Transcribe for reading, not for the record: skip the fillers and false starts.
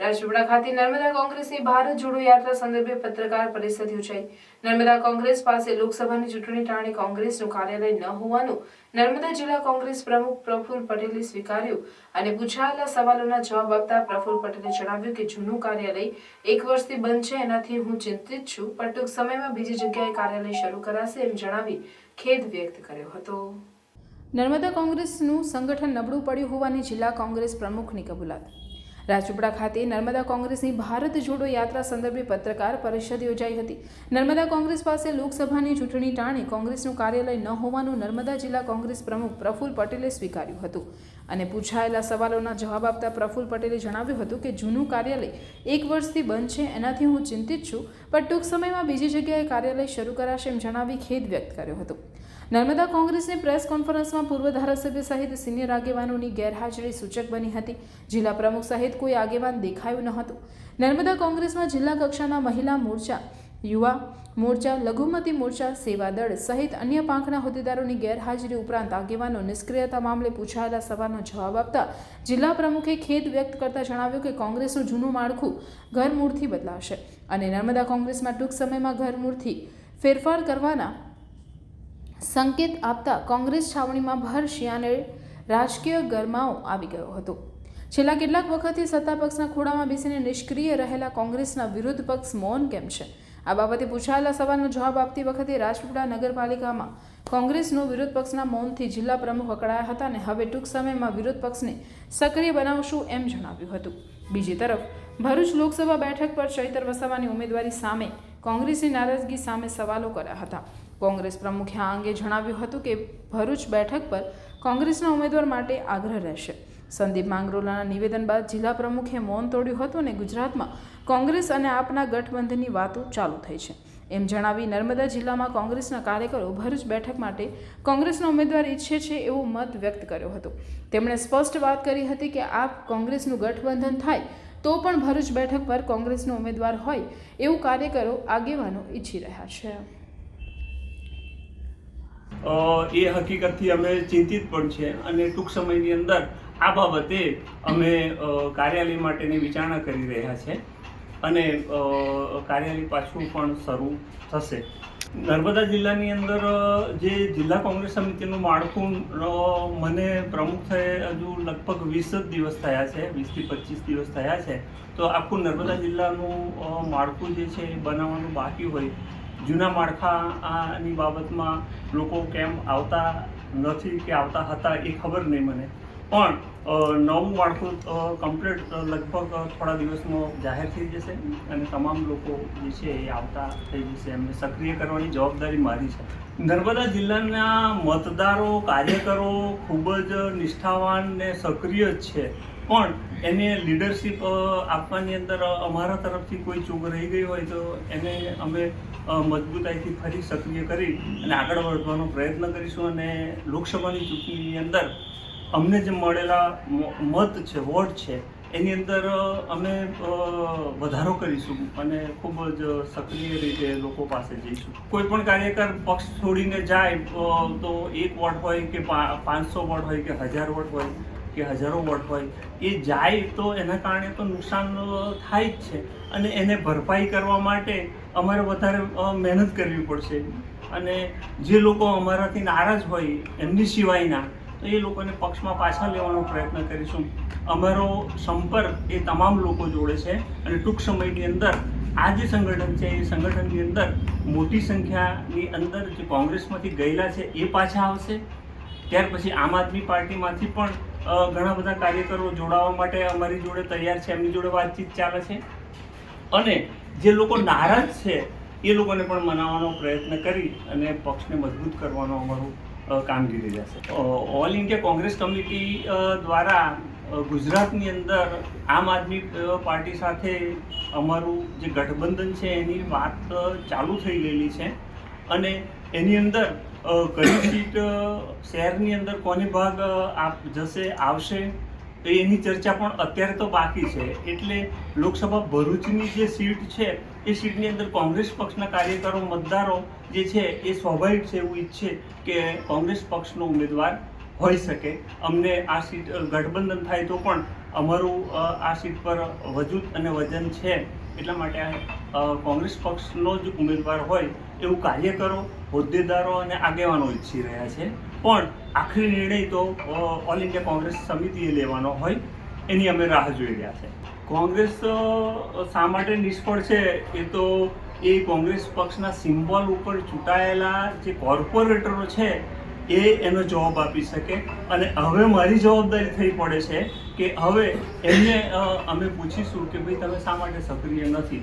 રાજપીપળા ખાતે નર્મદા કોંગ્રેસની ભારત જોડો યાત્રા સંદર્ભે પત્રકાર પરિષદ યોજાઈ। નર્મદા કોંગ્રેસ પાસે લોકસભાની ચૂંટણી ટાણે કોંગ્રેસનું કાર્યાલય ન હોવાનું નર્મદા જિલ્લા કોંગ્રેસ પ્રમુખ પ્રફુલ્લ પટેલે સ્વીકાર્યું અને પૂછાયેલા સવાલોના જવાબ આપતા પ્રફુલ્લ પટેલે જણાવ્યું કે જૂનું કાર્યાલય 1 વર્ષથી બંધ છે, એનાથી હું ચિંતિત છું, પણ ટૂંક સમયમાં બીજી જગ્યાએ કાર્યાલય શરૂ કરાશે એમ જણાવી ખેદ વ્યક્ત કર્યો હતો। નર્મદા કોંગ્રેસનું સંગઠન નબળું પડ્યું હોવાની જિલ્લા કોંગ્રેસ પ્રમુખની કબૂલાત। રાજપીપળા ખાતે નર્મદા કોંગ્રેસની ભારત જોડો યાત્રા સંદર્ભે પત્રકાર પરિષદ યોજાઈ હતી। નર્મદા કોંગ્રેસ પાસે લોકસભાની ચૂંટણી ટાણે કોંગ્રેસનું કાર્યાલય ન હોવાનું નર્મદા જિલ્લા કોંગ્રેસ પ્રમુખ પ્રફુલ્લ પટેલે સ્વીકાર્યું હતું અને પૂછાયેલા સવાલોના જવાબ આપતા પ્રફુલ્લ પટેલે જણાવ્યું હતું કે જૂનું કાર્યાલય 1 વર્ષથી બંધ છે, એનાથી હું ચિંતિત છું, પણ ટૂંક સમયમાં બીજી જગ્યાએ કાર્યાલય શરૂ કરાશે એમ જણાવી ખેદ વ્યક્ત કર્યો હતો। નર્મદા કોંગ્રેસની પ્રેસ કોન્ફરન્સમાં પૂર્વ ધારાસભ્ય સહિત સિનિયર આગેવાનોની ગેરહાજરી સૂચક બની હતી। જિલ્લા પ્રમુખ સહિત કોઈ આગેવાન દેખાયું ન હતું। નર્મદા કોંગ્રેસમાં જિલ્લા કક્ષાના મહિલા મોરચા, યુવા મોરચા, લઘુમતી મોરચા, સેવા દળ સહિત અન્ય પાંખના હોદ્દેદારોની ગેરહાજરી ઉપરાંત આગેવાનો નિષ્ક્રિયતા મામલે પૂછાયેલા સવાલનો જવાબ આપતા જિલ્લા પ્રમુખે ખેદ વ્યક્ત કરતા જણાવ્યું કે કોંગ્રેસનું જૂનું માળખું ઘરમૂળથી બદલાશે અને નર્મદા કોંગ્રેસમાં ટૂંક સમયમાં ઘરમૂળથી ફેરફાર કરવાના સંકેત આપતા કોંગ્રેસ છાવણીમાં ભર શિયાળે રાજકીય ગરમાવો આવી ગયો હતો। છેલ્લા કેટલાક વખતથી સત્તા પક્ષના ખોળામાં બેસીને નિષ્ક્રિય રહેલા કોંગ્રેસના વિરોધ પક્ષ મૌન કેમ છે? આ બાબતે પૂછાયેલા સવાલનો જવાબ આપતી વખતે રાજપીપળા નગરપાલિકામાં કોંગ્રેસનો વિરોધ પક્ષના મૌનથી જિલ્લા પ્રમુખ અકળાયા હતા અને હવે ટૂંક સમયમાં વિરોધ પક્ષને સક્રિય બનાવશું એમ જણાવ્યું હતું। બીજી તરફ ભરૂચ લોકસભા બેઠક પર ચૈતર વસાવાની ઉમેદવારી સામે કોંગ્રેસની નારાજગી સામે સવાલો કર્યા હતા। કોંગ્રેસ પ્રમુખે આ અંગે જણાવ્યું હતું કે ભરૂચ બેઠક પર કોંગ્રેસના ઉમેદવાર માટે આગ્રહ રહેશે। સંદીપ માંગરોલાના નિવેદન બાદ જિલ્લા પ્રમુખે મૌન તોડ્યું હતું અને ગુજરાતમાં કોંગ્રેસ અને આપના ગઠબંધનની વાતો ચાલુ થઈ છે એમ જણાવી નર્મદા જિલ્લામાં કોંગ્રેસના કાર્યકરો ભરૂચ બેઠક માટે કોંગ્રેસનો ઉમેદવાર ઈચ્છે છે એવો મત વ્યક્ત કર્યો હતો। તેમણે સ્પષ્ટ વાત કરી હતી કે આપ કોંગ્રેસનું ગઠબંધન થાય તો પણ ભરૂચ બેઠક પર કોંગ્રેસનો ઉમેદવાર હોય એવું કાર્યકરો આગેવાનો ઈચ્છી રહ્યા છે। એ હકીકતથી અમે ચિંતિત પણ છે અને ટૂંક સમયની અંદર આ બાબતે અમે કાર્યાલય માટેની વિચારણા કરી રહ્યા છે અને કાર્યાલય પાછું પણ શરૂ થશે। નર્મદા જિલ્લાની અંદર જે જિલ્લા કોંગ્રેસ સમિતિનું માળખું મને પ્રમુખ થયે હજુ લગભગ 20 જ દિવસ થયા છે, 20 થી 25 દિવસ થયા છે, તો આખું નર્મદા જિલ્લાનું માળખું જે છે એ બનાવવાનું બાકી હોય। જૂના માળખાની બાબતમાં લોકો કેમ આવતા નથી કે આવતા હતા એ ખબર નહીં મને, પણ નવું માળખું કમ્પ્લીટ લગભગ થોડા દિવસમાં જાહેર થઈ જશે અને તમામ લોકો જે છે એ આવતા થઈ જશે। એમને સક્રિય કરવાની જવાબદારી મારી છે। નર્મદા જિલ્લાના મતદારો, કાર્યકરો ખૂબ જ નિષ્ઠાવાન ને સક્રિય જ છે, પણ એને લીડરશિપ આપવાની અંદર અમારા તરફથી કોઈ ચૂક રહી ગઈ હોય તો એને અમે મજબૂતાઈથી ફરી સક્રિય કરી અને આગળ વધવાનો પ્રયત્ન કરીશું અને લોકસભાની ચૂંટણીની અંદર અમને જે મળેલા મત છે, વોટ છે, એની અંદર અમે વધારો કરીશું અને ખૂબ જ સક્રિય રીતે લોકો પાસે જઈશું। કોઈ પણ કાર્યકર પક્ષ છોડીને જાય તો 1 વોટ હોય કે 500 વોટ હોય કે 1000 વોટ હોય કે હજારો વોટ હોય, એ જાય તો એના કારણે તો નુકસાન થાય જ છે અને એને ભરપાઈ કરવા માટે અમારે વધારે મહેનત કરવી પડશે અને જે લોકો અમારાથી નારાજ હોય એમની સિવાયના તો એ લોકોને પક્ષમાં પાછા લેવાનો પ્રયત્ન કરીશું। અમારો સંપર્ક એ તમામ લોકો જોડે છે અને ટૂંક સમયની અંદર આ જે સંગઠન છે એ સંગઠનની અંદર મોટી સંખ્યાની અંદર જે કોંગ્રેસમાંથી ગયેલા છે એ પાછા આવશે। ત્યાર પછી આમ આદમી પાર્ટીમાંથી પણ ઘણા બધા કાર્યકરો જોડાવા માટે અમારી જોડે તૈયાર છે, એમની જોડે વાતચીત ચાલે છે અને જે લોકો નારાજ છે એ લોકોને પણ મનાવવાનો પ્રયત્ન કરી અને પક્ષને મજબૂત કરવાનો અમારું કામગીરી રહેશે। ઓલ ઇન્ડિયા કોંગ્રેસ કમિટી દ્વારા ગુજરાતની અંદર આમ આદમી પાર્ટી સાથે અમારું જે ગઠબંધન છે એની વાત ચાલુ થઈ ગયેલી છે અને એની અંદર કઈ સીટ શહેરની અંદર કોની ભાગ જશે આવશે તો એની ચર્ચા પણ અત્યારે તો બાકી છે। એટલે લોકસભા ભરૂચની જે સીટ છે એ સીટની અંદર કોંગ્રેસ પક્ષના કાર્યકરો, મતદારો જે છે એ સ્વાભાવિક છે એવું ઈચ્છે કે કોંગ્રેસ પક્ષનો ઉમેદવાર હોઈ શકે। અમને આ સીટ ગઠબંધન થાય તો પણ અમારું આ સીટ પર વજૂદ અને વજન છે, એટલા માટે કોંગ્રેસ પક્ષનો જ ઉમેદવાર હોય એવું કાર્યકરો, હોદ્દેદારો અને આગેવાનો ઈચ્છી રહ્યા છે. પણ આખરી નિર્ણય તો ઓલ ઇન્ડિયા કોંગ્રેસ સમિતિએ લેવાનો હોય, એની અમે રાહ જોઈ રહ્યા છે. કોંગ્રેસ શા માટે નિષ્ફળ છે એ તો એ કોંગ્રેસ પક્ષના સિમ્બોલ ઉપર ચૂંટાયેલા જે કોર્પોરેટરો છે એ એનો જવાબ આપી શકે. અને હવે મારી જવાબદારી થઈ પડે છે કે હવે એમને અમે પૂછીશું કે ભાઈ તમે શા માટે સક્રિય નથી,